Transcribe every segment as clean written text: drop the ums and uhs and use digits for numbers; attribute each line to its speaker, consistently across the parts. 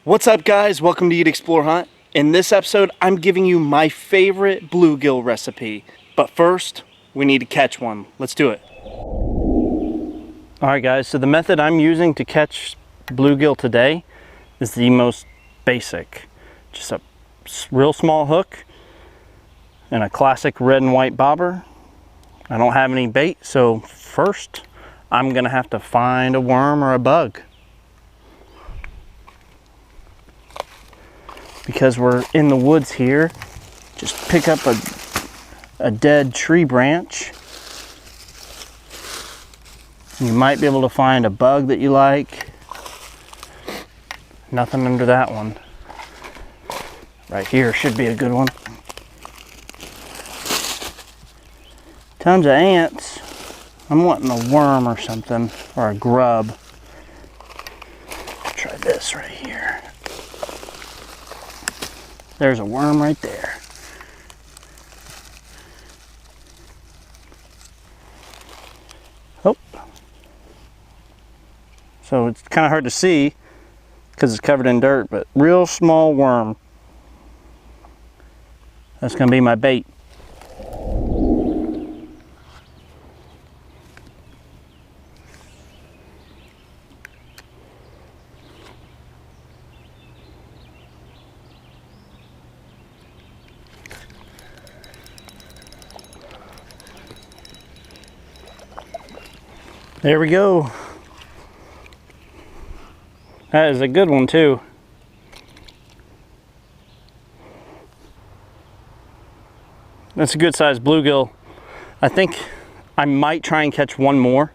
Speaker 1: What's up, guys? Welcome to Eat, Explore, Hunt. In this episode, I'm giving you my favorite bluegill recipe. But first, we need to catch one. Let's do it. Alright guys, so the method I'm using to catch bluegill today is the most basic. Just a real small hook and a classic red and white bobber. I don't have any bait, so first I'm gonna have to find a worm or a bug. Because we're in the woods here, just pick up a dead tree branch. You might be able to find a bug that you like. Nothing under that one. Right here should be a good one. Tons of ants. I'm wanting a worm or something, or a grub. Try this right here. There's a worm right there. Oh. So it's kind of hard to see because it's covered in dirt, but real small worm. That's going to be my bait. There we go. That is a good one too. That's a good sized bluegill. I think I might try and catch one more.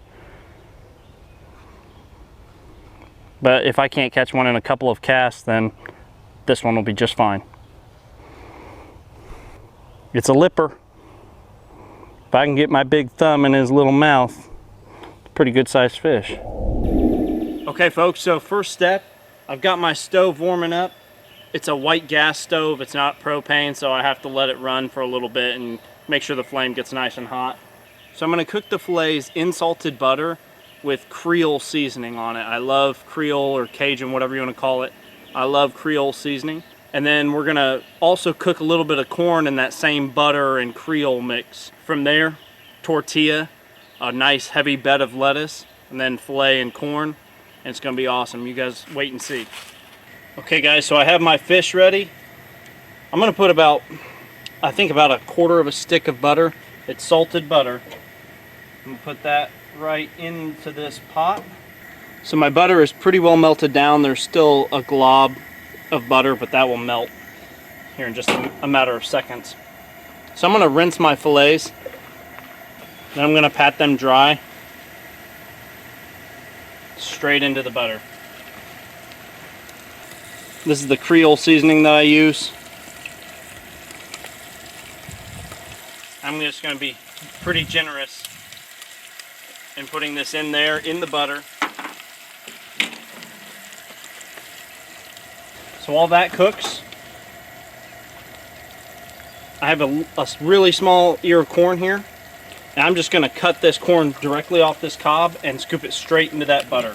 Speaker 1: But if I can't catch one in a couple of casts, then this one will be just fine. It's a lipper. If I can get my big thumb in his little mouth, pretty good sized fish. Okay folks, so first step, I've got my stove warming up. It's a white gas stove, it's not propane, so I have to let it run for a little bit and make sure the flame gets nice and hot. So I'm gonna cook the fillets in salted butter with Creole seasoning on it. I love Creole or Cajun, whatever you wanna call it. I love Creole seasoning. And then we're gonna also cook a little bit of corn in that same butter and Creole mix. From there, tortilla, a nice heavy bed of lettuce, and then filet and corn, and it's gonna be awesome. You guys wait and see. Okay guys, so I have my fish ready. I'm gonna put about, I think about a quarter of a stick of butter. It's salted butter. I'm gonna put that right into this pot. So my butter is pretty well melted down. There's still a glob of butter, but that will melt here in just a matter of seconds. So I'm gonna rinse my fillets. Then I'm going to pat them dry straight into the butter. This is the Creole seasoning that I use. I'm just going to be pretty generous in putting this in there in the butter. So while that cooks, I have a really small ear of corn here. And I'm just going to cut this corn directly off this cob and scoop it straight into that butter.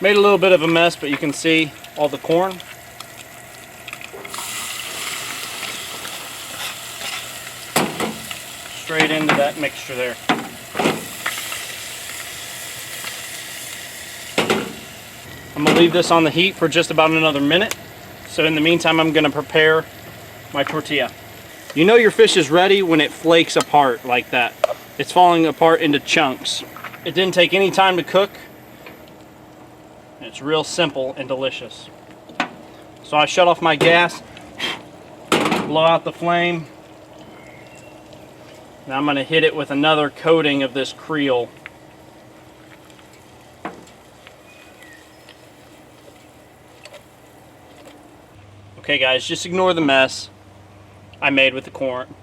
Speaker 1: Made a little bit of a mess, but you can see all the corn. Straight into that mixture there. I'm going to leave this on the heat for just about another minute. So in the meantime, I'm going to prepare my tortilla. You know your fish is ready when it flakes apart like that. It's falling apart into chunks. It didn't take any time to cook. It's real simple and delicious. So I shut off my gas, blow out the flame. Now I'm going to hit it with another coating of this Creole. Okay guys, just ignore the mess I made with the corn.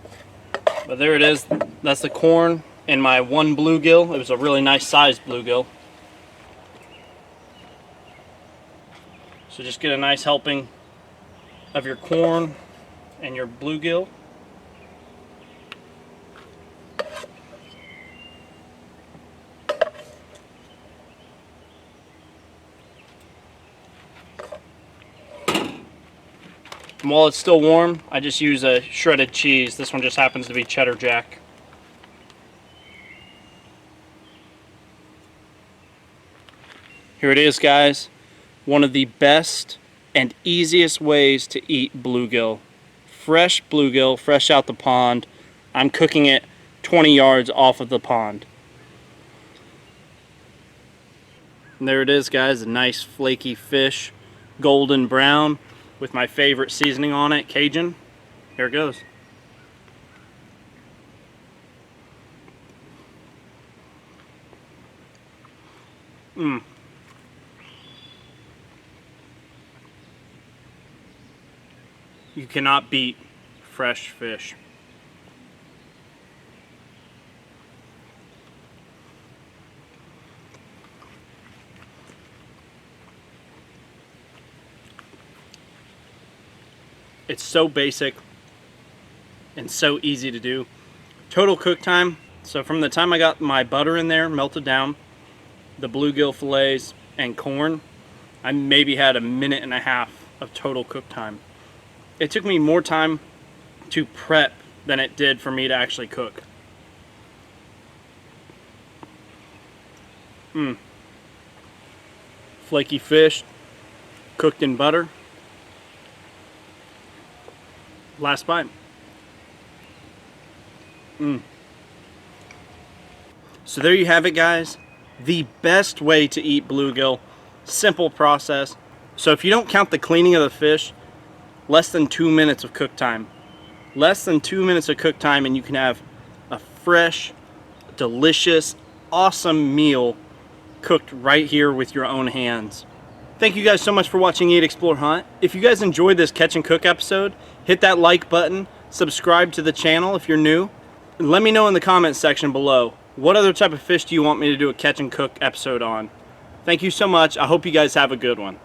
Speaker 1: But there it is. That's the corn and my one bluegill. It was a really nice sized bluegill. So just get a nice helping of your corn and your bluegill. And while it's still warm, I just use a shredded cheese. This one just happens to be cheddar jack. Here it is, guys. One of the best and easiest ways to eat bluegill. Fresh bluegill, fresh out the pond. I'm cooking it 20 yards off of the pond. And there it is, guys, a nice flaky fish, golden brown, with my favorite seasoning on it, Cajun. Here it goes. Mmm. You cannot beat fresh fish. It's so basic and so easy to do. Total cook time, so from the time I got my butter in there, melted down, the bluegill fillets and corn, I maybe had a minute and a half of total cook time. It took me more time to prep than it did for me to actually cook. Flaky fish, cooked in butter. Last bite. So there you have it, guys. The best way to eat bluegill. Simple process. So if you don't count the cleaning of the fish, less than 2 minutes of cook time. Less than 2 minutes of cook time and you can have a fresh, delicious, awesome meal cooked right here with your own hands. Thank you guys so much for watching Eat, Explore, Hunt. If you guys enjoyed this catch and cook episode, hit that like button, subscribe to the channel if you're new, and let me know in the comments section below, what other type of fish do you want me to do a catch and cook episode on? Thank you so much. I hope you guys have a good one.